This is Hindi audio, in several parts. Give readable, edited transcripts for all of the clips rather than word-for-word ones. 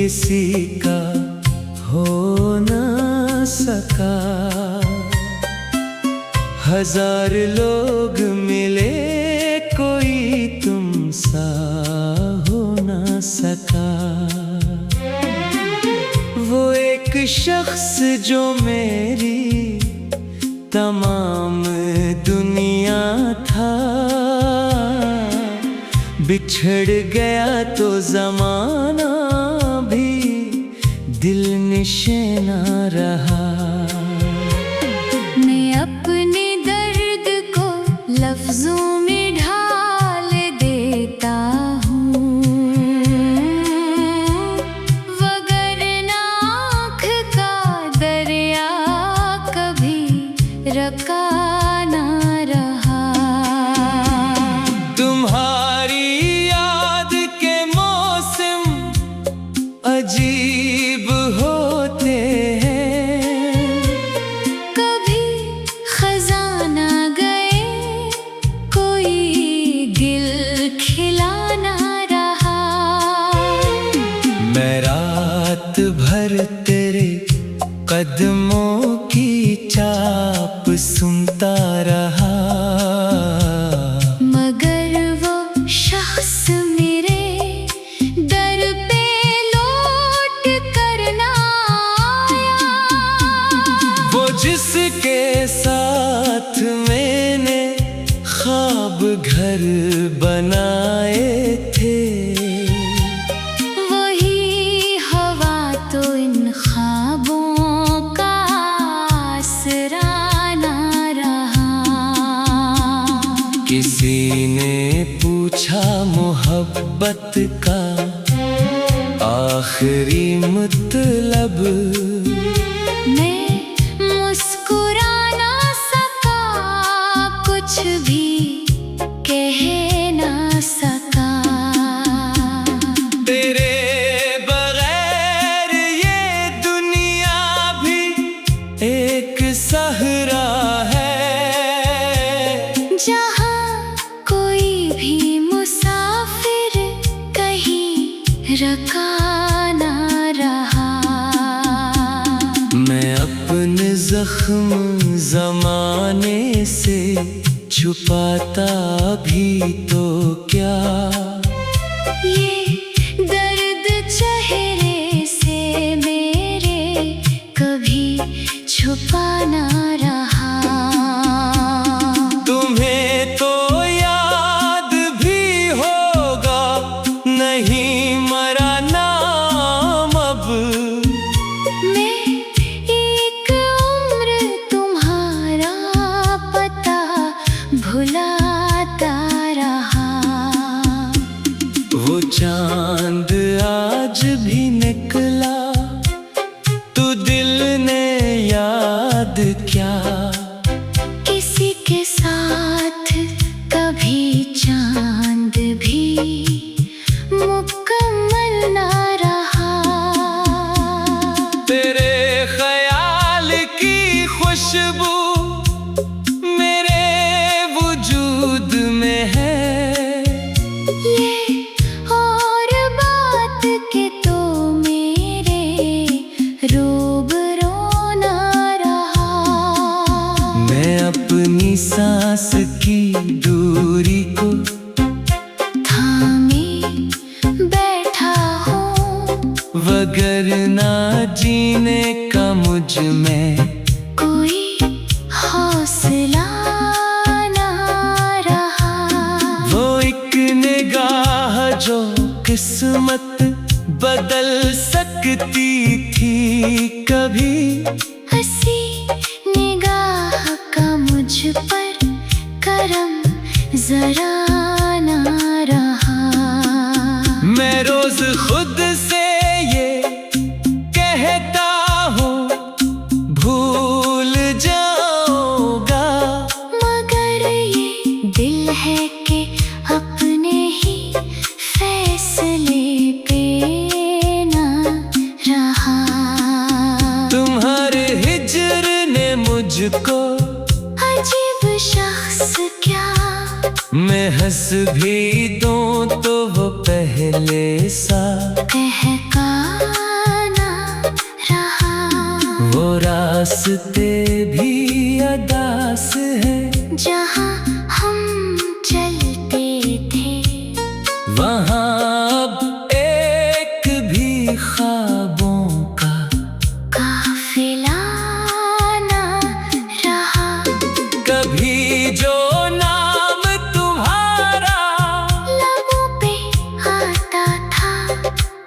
किसी का हो न सका। हजार लोग मिले कोई तुम सा हो न सका। वो एक शख्स जो मेरी तमाम दुनिया था, बिछड़ गया तो जमाना भी दिल निशे ना रहा। मैं अपने दर्द को लफ्जों में ढाल देता हूँ, वगरना आँख का दरिया कभी रका ना रहा। तुम्हारी याद के मौसम अजीब होते हैं, कभी खजाना गए कोई गिल खिलाना रहा। मैं रात भर तेरे कदमों की चाप सुनता रहा, मगर वो शख्स मेरे दर पे लौट कर ना आया। वो जिसके साथ मैंने ख्वाब घर बनाए थे, वही हवा तो इन ख्वाबों का आसरा ना रहा। किसी ने पूछा मोहब्बत का आखिरी मतलब, मैं मुस्कुरा ना सका, कुछ भी कह ना सका। तेरे बगैर ये दुनिया भी एक सहरा है, जहाँ कोई भी मुसाफिर कहीं रका ना रहा। मैं अपने जख्म जमाने से छुपाता भी तो क्या, ये दर्द चेहरे से मेरे कभी छुपा ना रहा। तुम्हें तो याद भी होगा नहीं मरा नाम अब। मैं एक उम्र तुम्हारा पता भुलाता रहा। वो चांद आज भी निकला तो दिल ने याद क्या, किसी के साथ कभी चांद भी मुकम्मल ना रहा। तेरे ख्याल की खुशबू मेरे वजूद में है, ये और बात के तो मेरे रूबरू ना रहा। मैं अपनी सांस की दूरी को थामे बैठा हूँ, वगरना जीने का मुझ में कोई हौसला ना रहा। वो एक निगाह जो किस्मत बदल सकती थी कभी, हंसी निगाह का मुझ पर करम जरा ना रहा। मैं रोज खुद से ये कहता हूँ भूल जाऊंगा, मगर ये दिल है कि अपने ही फैसले पे ना रहा। तुम्हारे हिज्र ने मुझको अजीब शख्स क्या, मैं हंस भी दूं तो वो पहले सा बहका रास्ते भी अदास है, जहाँ हम चलते थे वहाँ अब एक भी ख्वाबों का काफिला ना रहा। कभी जो नाम तुम्हारा लबों पे आता था,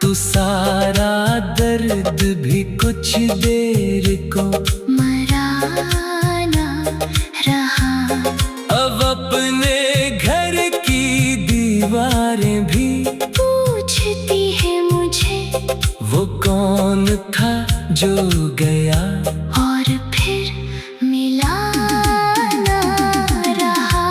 तो सारा दर्द भी कुछ देर को मरा ना रहा। अब अपने घर की दीवारें भी पूछती है मुझे, वो कौन था जो गया और फिर मिला ना रहा।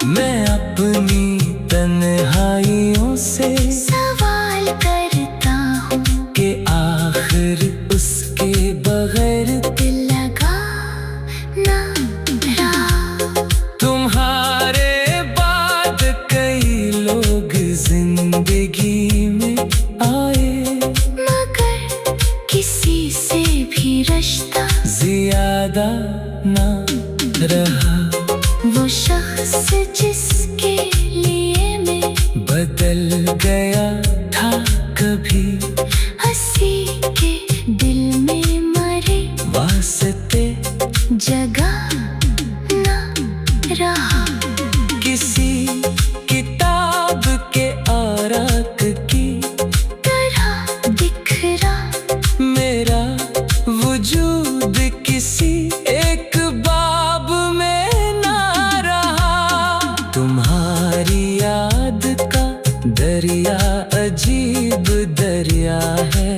मैं अपनी तन्हाइयों से सवाल करता हूँ कि आखिर उसके बगैर दिल लगा ना रहा। तुम्हारे बाद कई लोग जिंदगी में आए, मगर किसी से भी रिश्ता ज्यादा ना रहा। वो शख्स जिसके लिए मैं बदल गया था कभी हंसी के दिल में मरे, वास्ते जगह ना रहा। किसी किताब के आराक की तरह बिखरा मेरा वजूद किसी एक बाब में ना रहा। तुम्हारी याद का दरिया अजीब दरिया है,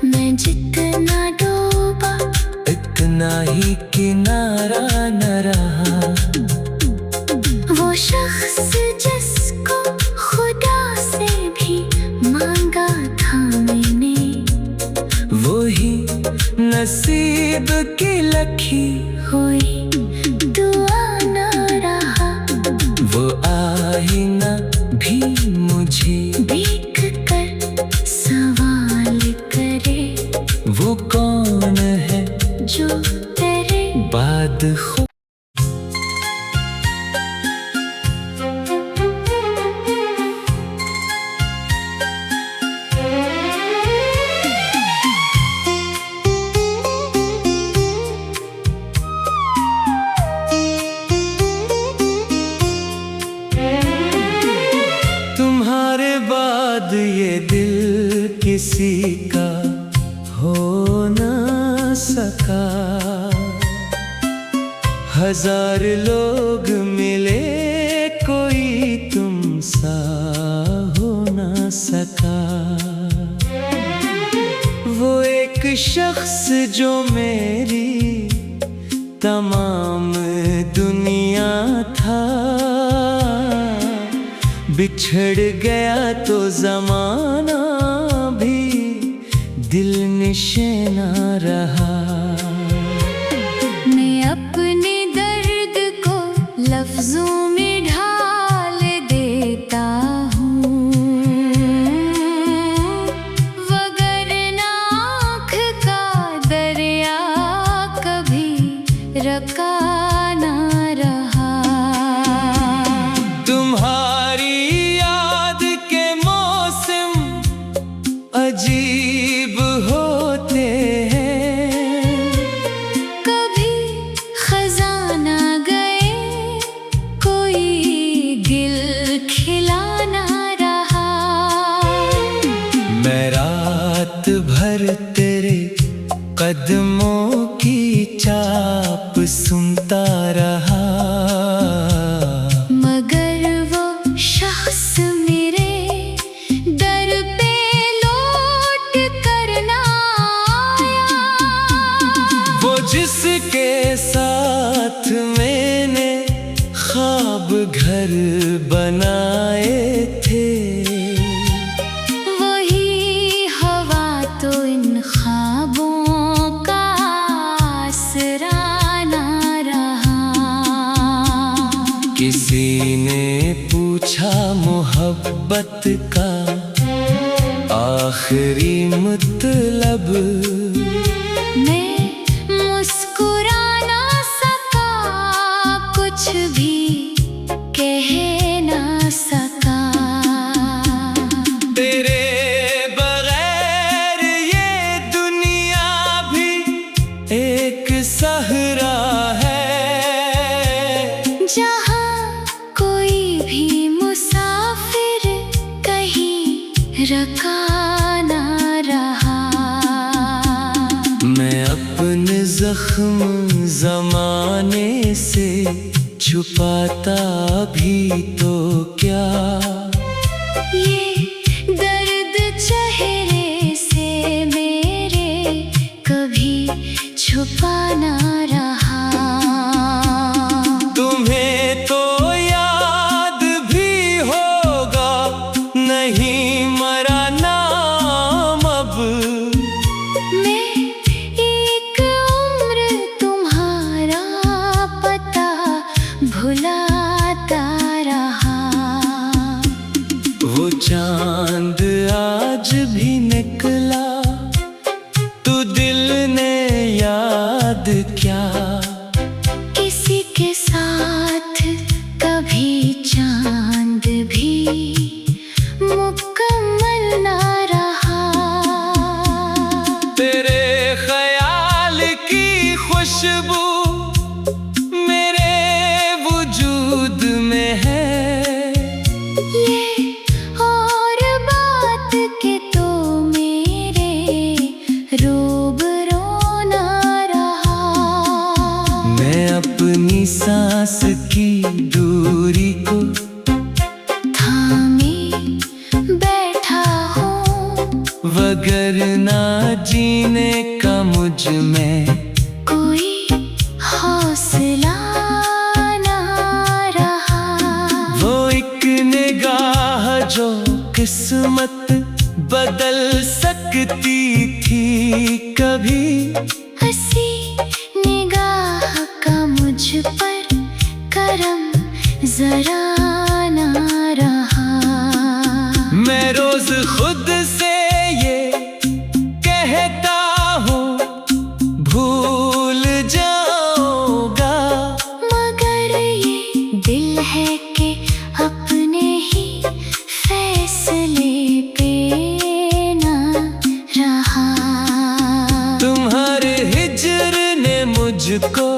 मैं जितना डूबा इतना ही किनारा न रहा। वो शख्स जिसको खुदा से भी मांगा था मैंने, वही नसीब की लखी हुई दुआ ना रहा। वो आईना भी मुझे देख कर सवाल करे, वो कौन है जो तेरे बाद खुद तुम्हारे बाद ये दिल किसी का हो ना सका। हजार लोग मिले कोई तुम सा हो ना सका। वो एक शख्स जो मेरी तमाम दुनिया था, बिछड़ गया तो जमाना भी दिल निशाना रहा। मैं अपने दर्द को लफ्जों में ढाल देता हूँ, वगरना आँख का दरिया कभी रका ना रहा। तुम्हारी याद के मौसम अजीब होते हैं, कभी खजाना गए कोई गिल खिलाना रहा। मैं रात भर तेरे कदमों की चाप सुनता रहा। मगर वो शख्स मेरे दर पे लौट कर ना आया, वो जिसके साथ मैंने ख्वाब घर बनाए थे, वही हवा तो इन ख्वाबों का आसरा ना रहा। किसी ने पूछा मोहब्बत का आखिरी मतलब, मैं भी कह ना सका। तेरे बगैर ये दुनिया भी एक सहरा है, जहाँ कोई भी मुसाफिर कहीं रखा ना रहा। मैं अपने जख्म जमाने से छुपाता भी तो क्या, ये दर्द चेहरे से मेरे कभी छुपा ना रहा। तुम्हें तो याद भी होगा, नहीं मरा नाम अब। मैं एक उम्र तुम्हारा पता भुलाता रहा। वो चांद आज भी निकला, तू दिल ने याद क्या। किसी के साथ कभी चांद भी मुकम्मल ना रहा। तेरे ख्याल की खुशबू मेरे वजूद में है, ये और बात के तो मेरे रूबरू ना रहा। मैं अपनी सांस की दूरी को थामे बैठा हूँ, वगरना जीने का मुझ में कोई हौसला ना रहा। वो एक निगाह जो किस्मत बदल सकती थी कभी, हंसी निगाह का मुझ पर करम जरा ना रहा। मैं रोज खुद से ये कहता हूँ भूल जाऊंगा, मगर ये दिल है कि अपने ही फैसले पे ना रहा। तुम्हारे हिज्र ने मुझको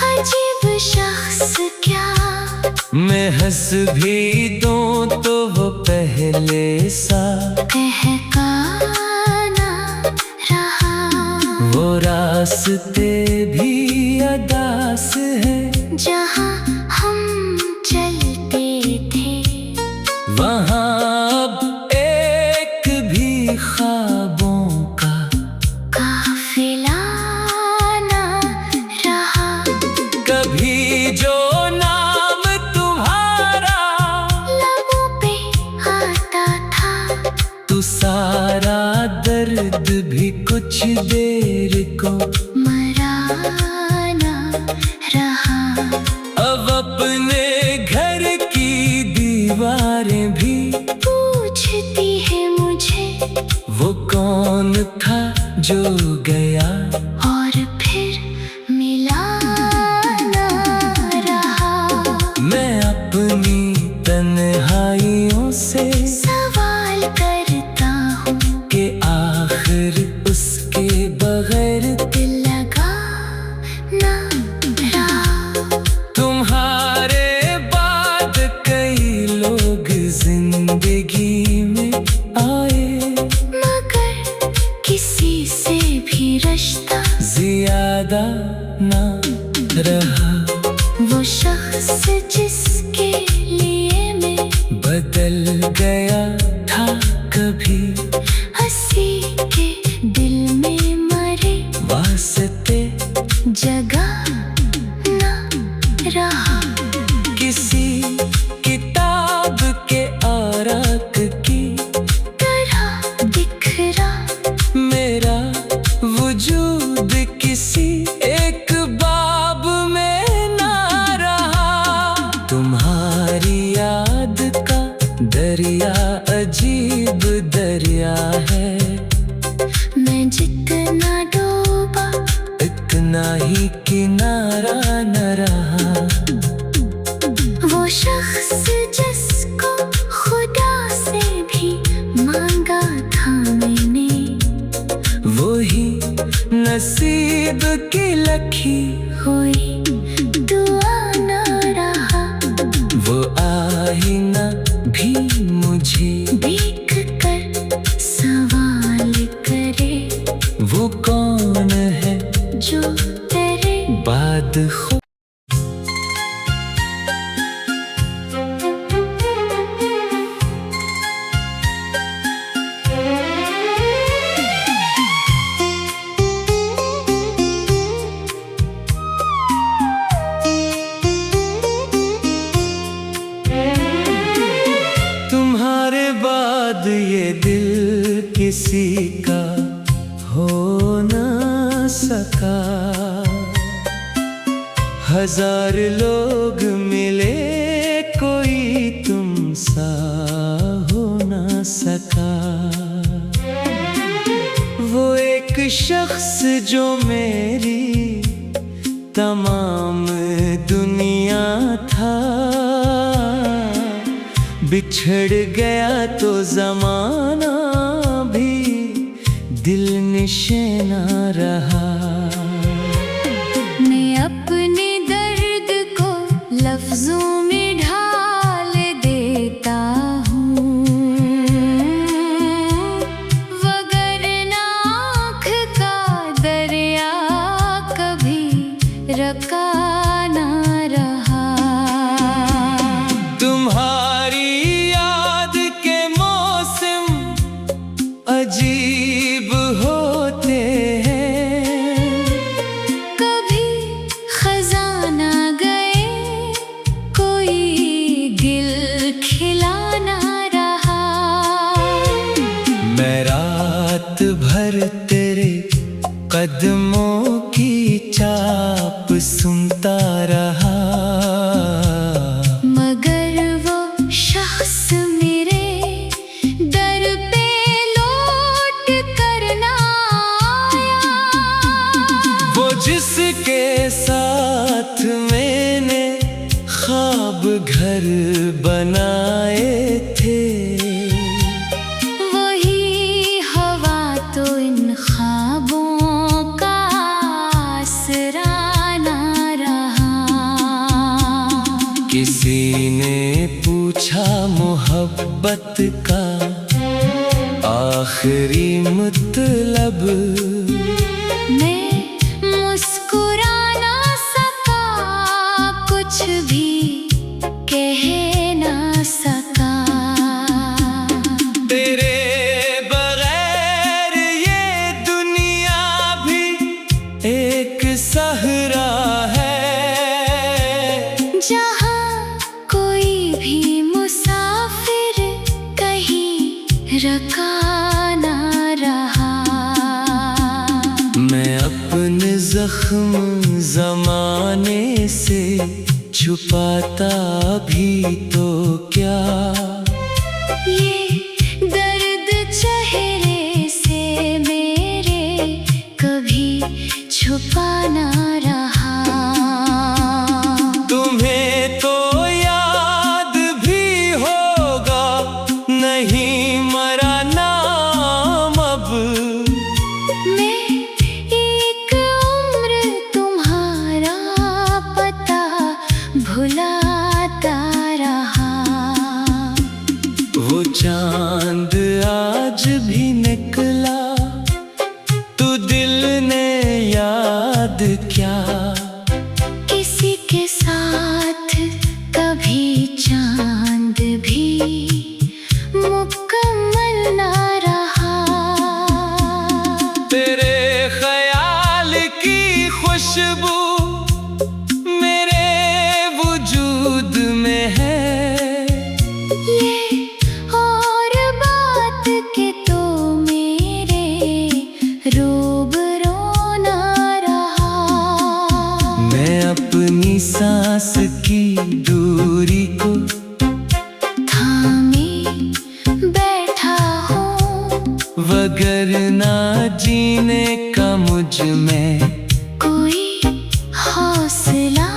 अजीब शख्स क्या, मैं हंस भी दूं तो वो पहले सा बहकाना रहा। वो रास्ते भी अदास है, जहाँ हम चलते थे वहाँ अब एक भी ख्वाबों का काफिला ना रहा। कभी जो नाम तुम्हारा लबों पे आता था, तू सारा दर्द भी कुछ देर को मरा ना रहा। अब अपने घर की दीवारें भी पूछती है मुझे वो कौन था जो गया, और फिर मिला ना रहा। मैं अपनी तन्हाइयों से सवाल करता हूँ कि आखिर उसके बगैर दिल लगा ना रहा। तुम्हारे बाद कई लोग जिंदगी में आए, मगर किसी से भी रिश्ता ज्यादा ना रहा। वो शख्स जिसके लिए मैं बदल गया था कभी, हंसी के दिल में मरे वास्ते जगह ना रहा। किसी किताब के आराक की तरह बिखरा मेरा वजूद किसी एक बाब में ना रहा। तुम्हारी याद का दरिया अजीब दरिया है, मैं जितना डूबा इतना ही किनारा न रहा। भी हुई दुआ न रहा। वो आईना भी मुझे देख कर सवाल करे, वो कौन है जो तेरे बाद तुम्हारे बाद ये दिल किसी का हो न सका। हजार लोग मिले कोई तुम सा हो न सका। वो एक शख्स जो मेरी तमाम दुनिया था, बिछड़ गया तो जमाना भी दिल निशाना रहा। मैं अपने दर्द को लफ्जों में ढाल देता हूँ, वगरना आँख का दरिया कभी रका ना रहा। तुम्हारी याद के मौसम अजीब होते हैं, कभी खजाना गए कोई गिल खिलाना रहा। मैं रात भर तेरे कदमों की चाप सुनता रहा। मगर वो शख्स मेरे दर पे लौट कर ना आया। वो जिसके साथ मैंने ख्वाब घर बनाए थे, वही हवा तो इन ख्वाबों का आसरा ना रहा। किसी ने पूछा मोहब्बत का आखिरी मतलब, मैं मुस्कुरा ना सका, कुछ भी कह ना सका। तेरे बगैर ये दुनिया भी एक सहरा है, जहाँ कोई भी मुसाफिर कहीं रका ना रहा। मैं अपने जख्म जमाने से छुपाता भी तो क्या, ये दर्द चेहरे से मेरे कभी छुपा ना रहा। तुम्हें तो याद भी होगा नहीं मरा नाम अब। मैं एक उम्र तुम्हारा पता भुलाता रहा। वो चांद आज भी निकला तो दिल ने याद क्या। किसी के साथ कभी चांद भी मुकम्मल ना रहा। तेरे ख्याल की खुशबू मेरे वजूद में है, ये और बात के तो मेरे रूबरू ना रहा। मैं अपनी सांस की दूरी को थामे बैठा हूँ, वगरना जीने का मुझ में कोई हौसला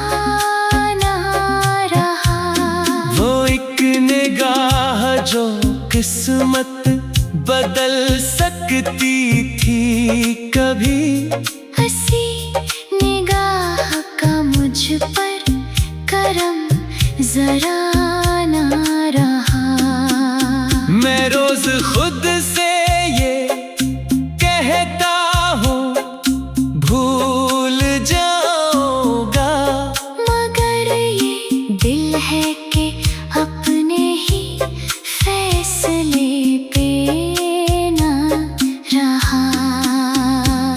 ना रहा। वो एक निगाह जो किस्मत बदल सकती थी कभी, हंसी निगाह पर करम जरा ना रहा। मैं रोज खुद से ये कहता हूँ भूल जाऊंगा, मगर ये दिल है कि अपने ही फैसले पे ना रहा।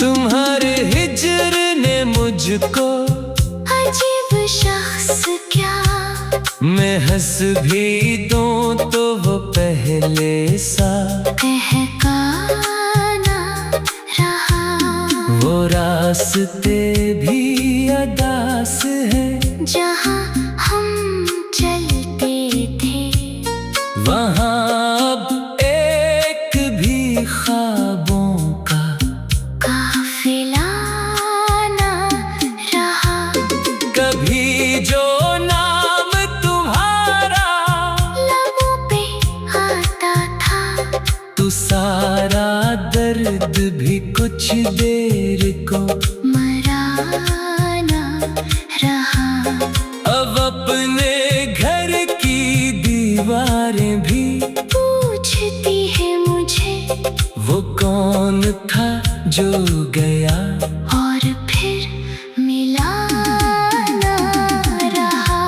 तुम्हारे हिज्र ने मुझको अजीब शख्स क्या, मैं हंस भी दूं तो वो पहले सा बहकाना रहा। वो रास्ते भी अदास है, जहाँ हम चलते थे वहाँ अब एक भी ख्वाबों का काफिला ना रहा। कभी जो नाम तुम्हारा लबों पे आता था, तो सारा दर्द भी कुछ देर को मरा ना रहा। अब अपने घर की दीवारें भी पूछती है मुझे वो कौन था जो गया, और फिर मिला ना रहा।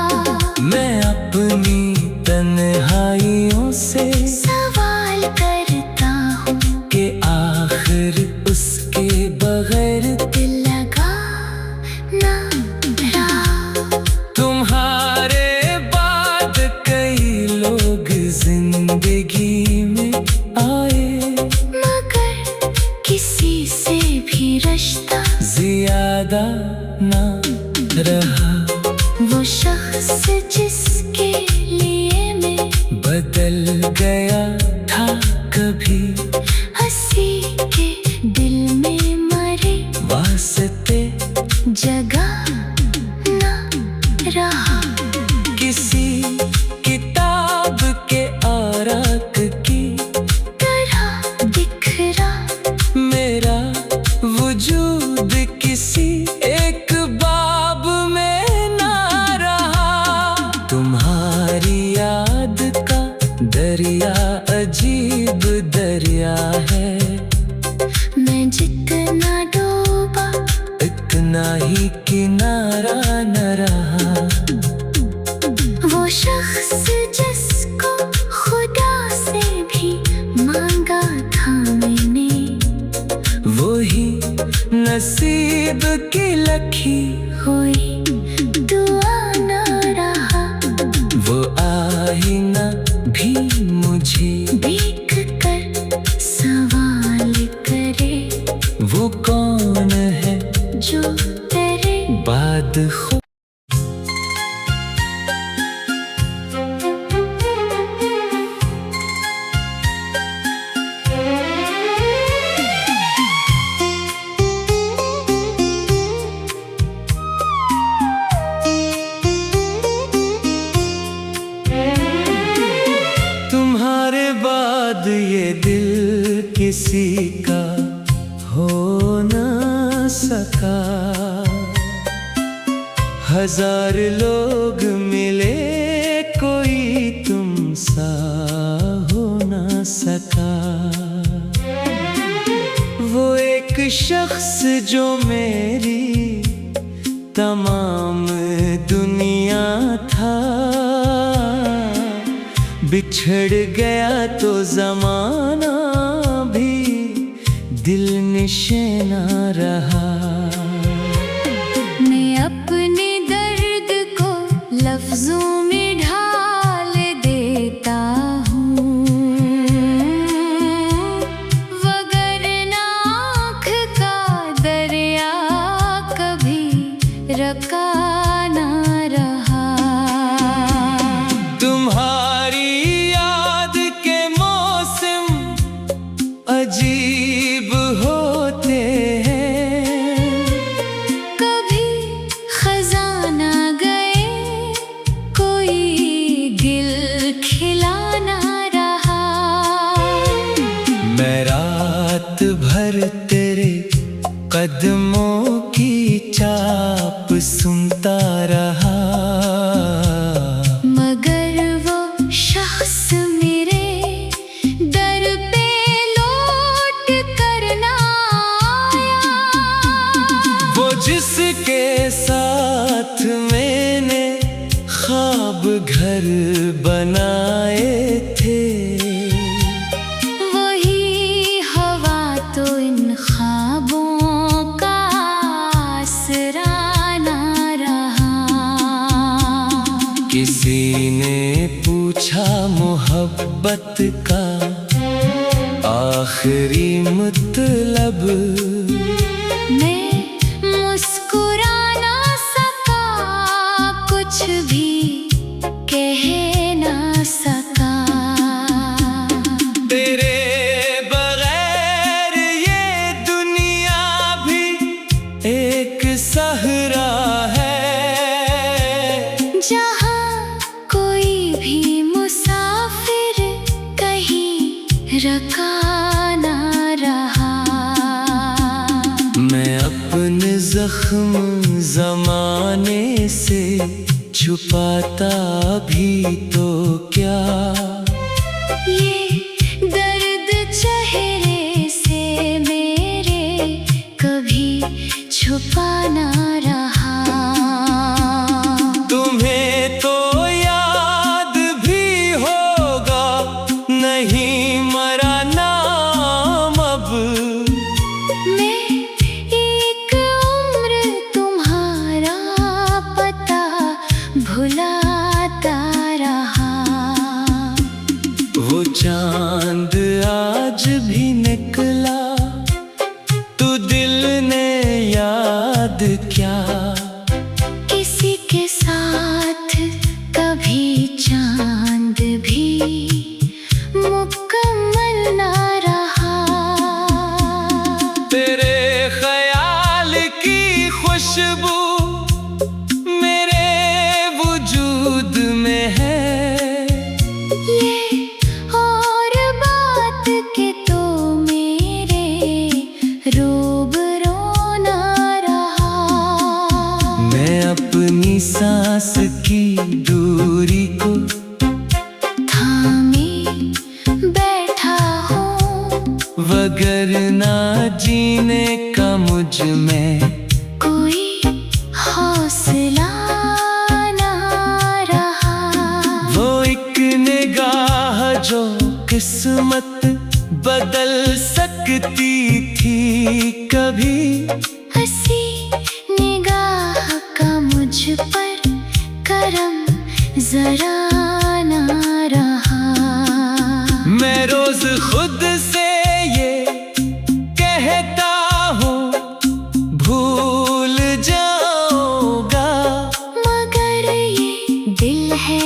मैं अपनी तन्हाइयों से सवाल करता हूँ कि आखिर उसके बगैर दिल लगा ना रहा। तुम्हारे बाद कई लोग जिंदगी में आए, मगर किसी से भी रिश्ता ज्यादा ना रहा। वो शख्स जिसके लिए मैं बदल गया था कभी, हंसी के दिल में मरे वास्ते जगह ना रहा। किसी किताब के आराक की तरह बिखरा मेरा वजूद किसी एक बाब में ना रहा। तुम्हारी याद का दरिया अजीब दरिया है, मैं जितना डूबा इतना ही किनारा न रहा। वो शख्स जिसको खुदा से भी मांगा था मैंने, वही नसीब की लखी हुई दुआ ना रहा। वो आईना भी मुझे देख कर सवाल करे वो कौन है जो तेरे बाद तुम्हारे बाद ये दिल किसी का हो ना सका। हजार लोग मिले कोई तुम सा हो ना सका। वो एक शख्स जो मेरी तमाम दुनिया था, बिछड़ गया तो जमाना भी दिल निशाना रहा। मैं अपने दर्द को लफ्जों में ढाल देता हूँ, वगरना आँख का दरिया कभी रका ना रहा। तुम्हारी याद के मौसम अजीब होते हैं, कभी खजाना गए को ख्वाब घर बनाए थे, वही हवा तो इन ख्वाबों का आसरा ना रहा। किसी ने पूछा मोहब्बत का आखिरी मतलब, मैं मुस्कुरा ना सका, कुछ भी कह ना सका। तेरे बगैर ये दुनिया भी एक सहरा है, जहाँ कोई भी मुसाफिर कहीं रखा ना रहा। मैं अपने जख्म जमाने से छुपाता भी तो क्या, ये दर्द चेहरे से मेरे कभी छुपा ना रहा। तुम्हें तो याद भी होगा, नहीं मरा नाम अब। मैं एक उम्र तुम्हारा पता भुलाता रहा। वो चांद आज भी निकला, तू दिल ने याद क्या। किसी के साथ कभी चांद भी मुकम्मल ना रहा। तेरे ख्याल की खुशबू मेरे वजूद में है, ये और बात के तो मेरे रूबरू ना रहा। मैं अपनी सांस की दूरी को थामे बैठा हूँ, वगरना जीने का मुझ में कोई हौसला ना रहा। वो एक निगाह जो किस्मत बदल सकती थी कभी, हंसी निगाह का मुझ पर करम जरा ना रहा। मैं रोज खुद से ये कहता हूँ भूल जाऊंगा, मगर ये दिल है